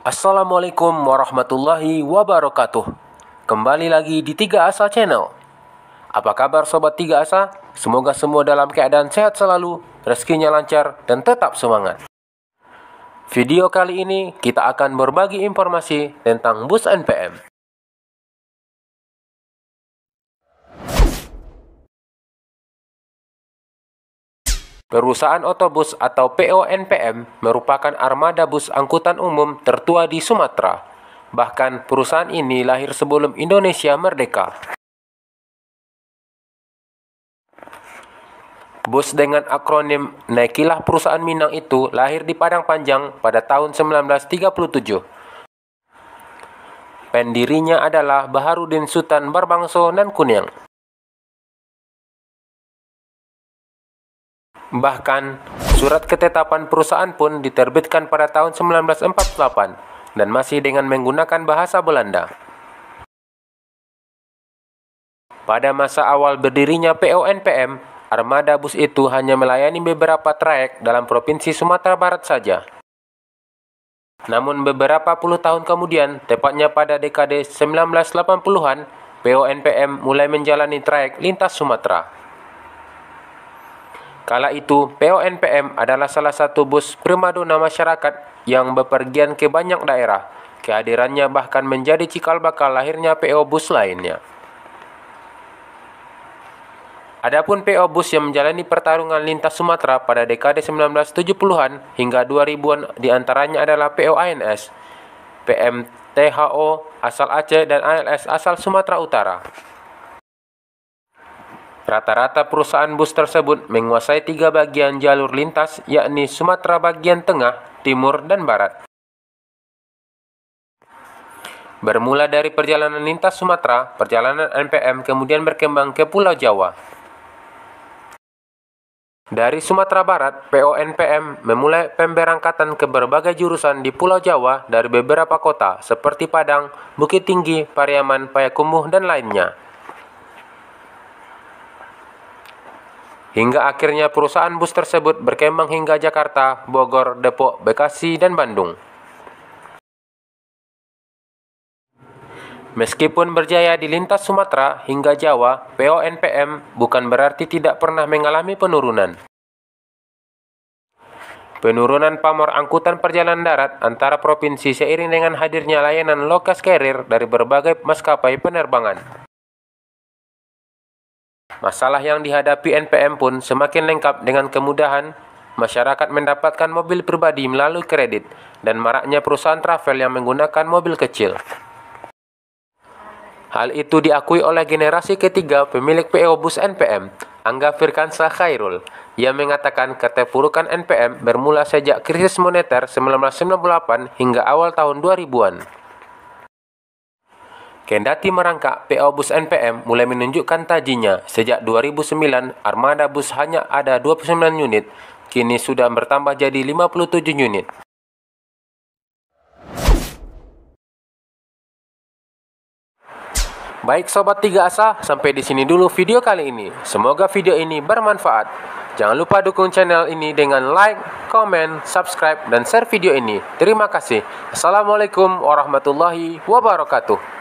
Assalamualaikum warahmatullahi wabarakatuh. Kembali lagi di 3 Asa Channel. Apa kabar Sobat 3 Asa? Semoga semua dalam keadaan sehat selalu, rezekinya lancar, dan tetap semangat. Video kali ini kita akan berbagi informasi tentang bus NPM. Perusahaan Otobus atau PONPM merupakan armada bus angkutan umum tertua di Sumatera. Bahkan perusahaan ini lahir sebelum Indonesia merdeka. Bus dengan akronim Naikilah Perusahaan Minang itu lahir di Padang Panjang pada tahun 1937. Pendirinya adalah Baharudin Sultan Barbangso Nan Kunyang. Bahkan, surat ketetapan perusahaan pun diterbitkan pada tahun 1948 dan masih dengan menggunakan bahasa Belanda. Pada masa awal berdirinya PONPM, armada bus itu hanya melayani beberapa trayek dalam Provinsi Sumatera Barat saja. Namun beberapa puluh tahun kemudian, tepatnya pada dekade 1980-an, PONPM mulai menjalani trayek lintas Sumatera. Kala itu, PONPM adalah salah satu bus primadona masyarakat yang bepergian ke banyak daerah. Kehadirannya bahkan menjadi cikal bakal lahirnya PO Bus lainnya. Adapun PO Bus yang menjalani pertarungan lintas Sumatera pada dekade 1970-an hingga 2000-an diantaranya adalah PO ANS, PMTHO asal Aceh, dan ALS asal Sumatera Utara. Rata-rata perusahaan bus tersebut menguasai 3 bagian jalur lintas, yakni Sumatera bagian tengah, timur, dan barat. Bermula dari perjalanan lintas Sumatera, perjalanan NPM kemudian berkembang ke Pulau Jawa. Dari Sumatera Barat, PONPM memulai pemberangkatan ke berbagai jurusan di Pulau Jawa dari beberapa kota seperti Padang, Bukit Tinggi, Pariaman, Payakumbuh, dan lainnya. Hingga akhirnya perusahaan bus tersebut berkembang hingga Jakarta, Bogor, Depok, Bekasi, dan Bandung. Meskipun berjaya di lintas Sumatera hingga Jawa, PONPM bukan berarti tidak pernah mengalami penurunan. Penurunan pamor angkutan perjalanan darat antara provinsi seiring dengan hadirnya layanan low cost carrier dari berbagai maskapai penerbangan. Masalah yang dihadapi NPM pun semakin lengkap dengan kemudahan masyarakat mendapatkan mobil pribadi melalui kredit dan maraknya perusahaan travel yang menggunakan mobil kecil. Hal itu diakui oleh generasi ketiga pemilik PO Bus NPM, Angga Firkansa Khairul, yang mengatakan keterpurukan NPM bermula sejak krisis moneter 1998 hingga awal tahun 2000-an. Kendati merangkak, PO Bus NPM mulai menunjukkan tajinya. Sejak 2009, armada bus hanya ada 29 unit, kini sudah bertambah jadi 57 unit. Baik Sobat 3 Asa, sampai di sini dulu video kali ini. Semoga video ini bermanfaat. Jangan lupa dukung channel ini dengan like, komen, subscribe, dan share video ini. Terima kasih. Assalamualaikum warahmatullahi wabarakatuh.